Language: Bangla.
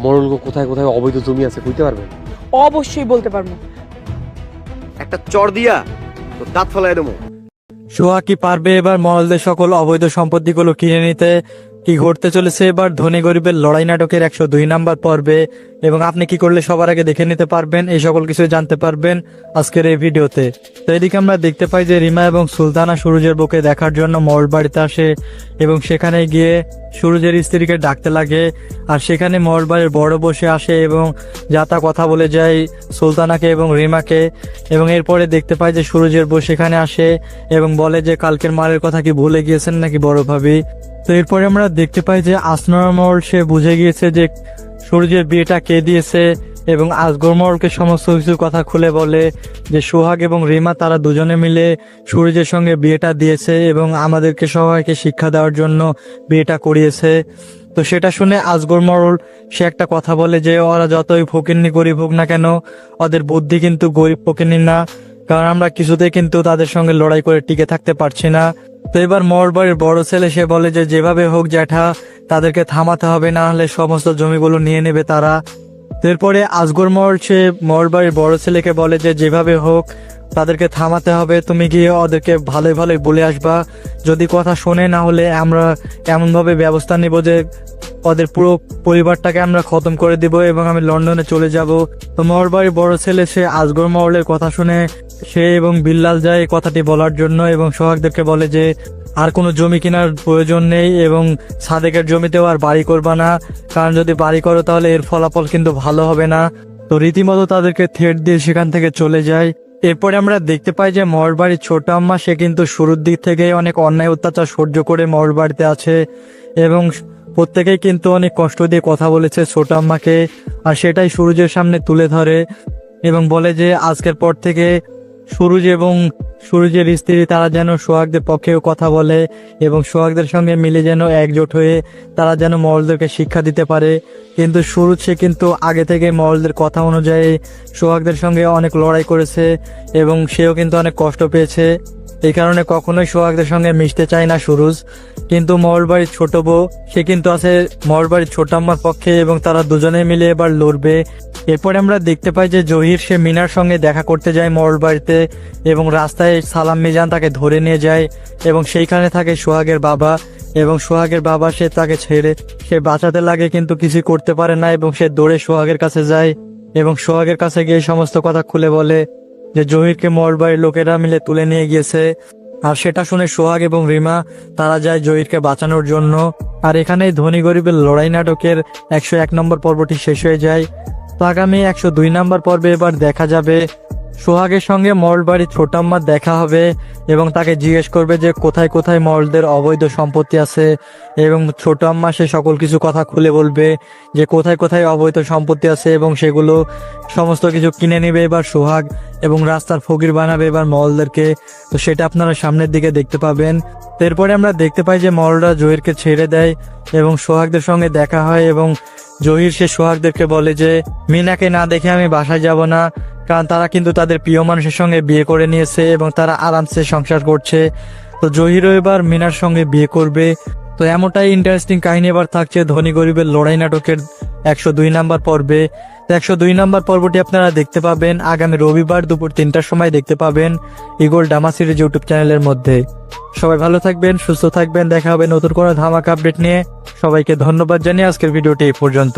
মরলগো কোথায় কোথায় অবৈধ জমি আছে কইতে পারবেন? অবশ্যই বলতে পারবো। একটা চর দিয়া তো দাঁত ফেলাই দেবো। সোহা কি পারবে এবার মহলদের সকল অবৈধ সম্পত্তিগুলো কিনে নিতে? কি ঘটতে চলেছে এবার ধনী গরিবের লড়াই নাটকের 102 নাম্বার পর্বে, এবং আপনি কি করলে সবার আগে দেখে নিতে পারবেন, এই সকল কিছু জানতে পারবেন আজকের এই ভিডিওতে। তো এদিকে আমরা দেখতে পাই যে রিমা এবং সুলতানা সুরজের বুকে দেখার জন্য মহল বাড়িতে আসে এবং সেখানে গিয়ে সুরজের স্ত্রীকে ডাকতে লাগে। আর সেখানে মহল বাড়ির বড় বসে আসে এবং যা তা কথা বলে যায় সুলতানাকে এবং রিমাকে। এবং এরপরে দেখতে পাই যে সুরজের বউ সেখানে আসে এবং বলে যে কালকের মারের কথা কি ভুলে গিয়েছেন নাকি বড় ভাবি। তো এরপরে আমরা দেখতে পাই যে আসনার মহল সে বুঝে গিয়েছে যে সূর্যের বিয়েটা কে দিয়েছে এবং আসগর মহলকে সমস্ত কিছু কথা খুলে বলে যে সোহাগ এবং রিমা তারা দুজনে মিলে সূর্যের সঙ্গে বিয়েটা দিয়েছে এবং আমাদেরকে সবাইকে শিক্ষা দেওয়ার জন্য বিয়েটা করিয়েছে। তো সেটা শুনে আসগর মহল সে একটা কথা বলে যে ওরা যতই ফকিন্নি গরিব হোক না কেন, ওদের বুদ্ধি কিন্তু গরিব ফকিন্নি না, কারণ আমরা কিছুতেই কিন্তু তাদের সঙ্গে লড়াই করে টিকে থাকতে পারছি না। তো এবার মহলবাড়ির বড় ছেলে সে বলে যে যেভাবে হোক জ্যাঠা তাদেরকে থামাতে হবে, না হলে সমস্ত জমিগুলো নিয়ে নেবে তারা। এরপরে আসগর মহল সে মহলবাড়ির বড় ছেলেকে বলে যে যেভাবে হোক তাদেরকে থামাতে হবে, তুমি গিয়ে ওদেরকে ভালোই ভালোই বলে আসবা, যদি কথা শোনে না হলে আমরা এমনভাবে ব্যবস্থা নিব যে ওদের পুরো পরিবারটাকে আমরা খতম করে দিব এবং আমি লন্ডনে চলে যাব। তো মহলবাড়ির বড় ছেলে সে আসগর মহলের কথা শুনে সে এবং বিল্লাল যায় এই কথাটি বলার জন্য এবং সোহাগদেরকে বলে যে আর কোনো জমি কেনার প্রয়োজন নেই এবং সাদেকের জমিতেও আর বাড়ি করবা না, কারণ যদি বাড়ি করো তাহলে এর ফলাফল কিন্তু ভালো হবে না। তো রীতিমতো তাদেরকে থ্রেট দিয়ে সেখান থেকে চলে যায়। এরপরে আমরা দেখতে পাই যে মহলবাড়ির ছোট আম্মা সে কিন্তু শুরুর দিক থেকে অনেক অন্যায় অত্যাচার সহ্য করে মহলবাড়িতে আছে এবং প্রত্যেকেই কিন্তু অনেক কষ্ট দিয়ে কথা বলেছে ছোট আম্মাকে, আর সেটাই সুরজের সামনে তুলে ধরে এবং বলে যে আজকের পর থেকে সুরজ এবং সুরজের স্ত্রী তারা যেন সোহাগদের পক্ষেও কথা বলে এবং সোহাগদের সঙ্গে মিলে যেন একজোট হয়ে তারা যেন মহলদেরকে শিক্ষা দিতে পারে। কিন্তু সুরজ সে কিন্তু আগে থেকে মহলদের কথা অনুযায়ী সোহাগদের সঙ্গে অনেক লড়াই করেছে এবং সেও কিন্তু অনেক কষ্ট পেয়েছে, এই কারণে কখনোই সোহাগদের সঙ্গে মিশতে চায় না সুরজ। কিন্তু মহলবাড়ির ছোট বউ সে কিন্তু আছে মহলবাড়ির ছোট আম্মার পক্ষে এবং তারা দুজনে মিলে এবার লড়বে। এরপরে আমরা দেখতে পাই যে জহির সে মিনার সঙ্গে দেখা করতে যায় মহলবাড়িতে এবং রাস্তায় সালাম মিজান তাকে ধরে নিয়ে যায় এবং সেইখানে থাকে সোহাগের বাবা এবং সোহাগের বাবা সে তাকে ছেড়ে সে বাঁচাতে লাগে কিন্তু কিছু করতে পারে না এবং সে দৌড়ে সোহাগের কাছে যায় এবং সোহাগের কাছে গিয়ে সমস্ত কথা খুলে বলে যে জহিরকে মহলবাড়ির লোকেরা মিলে তুলে নিয়ে গিয়েছে। আর সেটা শুনে সোহাগ এবং রিমা তারা যায় জহিরকে বাঁচানোর জন্য। আর এখানেই ধনী গরিবের লড়াই নাটকের 101 নম্বর পর্বটি শেষ হয়ে যায়। তো আগামী 102 নম্বর পর্বে এবার দেখা যাবে সোহাগের সঙ্গে মহলবাড়ির ছোট আম্মার দেখা হবে এবং তাকে জিজ্ঞেস করবে যে কোথায় কোথায় মহলদের অবৈধ সম্পত্তি আছে এবং ছোট আম্মা সে সকল কিছু কথা খুলে বলবে যে কোথায় কোথায় অবৈধ সম্পত্তি আছে এবং সেগুলো সমস্ত কিছু কিনে নেবে এবার সোহাগ এবং রাস্তার ফকির বানাবে এবার মহলদেরকে। তো সেটা আপনারা সামনের দিকে দেখতে পাবেন। এরপরে আমরা দেখতে পাই যে মহলরা জহিরকে ছেড়ে দেয় এবং সোহাগদের সঙ্গে দেখা হয় এবং জহির সে সোহাগদেরকে বলে যে মিনাকে না দেখে আমি বাসায় যাব না, কারণ তারা কিন্তু তাদের প্রিয় মানুষের সঙ্গে বিয়ে করে নিয়েছে এবং তারা আরামসে সংসার করছে। তো জহিরও এবার মিনার সঙ্গে বিয়ে করবে। তো এমনটাই ইন্টারেস্টিং কাহিনী এবার থাকছে ধনী গরিবের লড়াই নাটকের 102 নাম্বার পর্বে। তো 102 নাম্বার পর্বটি আপনারা দেখতে পাবেন আগামী রবিবার দুপুর 3টার সময় দেখতে পাবেন ইগল ড্রামা সিরিজ ইউটিউব চ্যানেলের মধ্যে। সবাই ভালো থাকবেন, সুস্থ থাকবেন, দেখা হবে নতুন কোনো ধামাকা আপডেট নিয়ে। সবাইকে ধন্যবাদ জানিয়ে আজকের ভিডিওটি এই পর্যন্ত।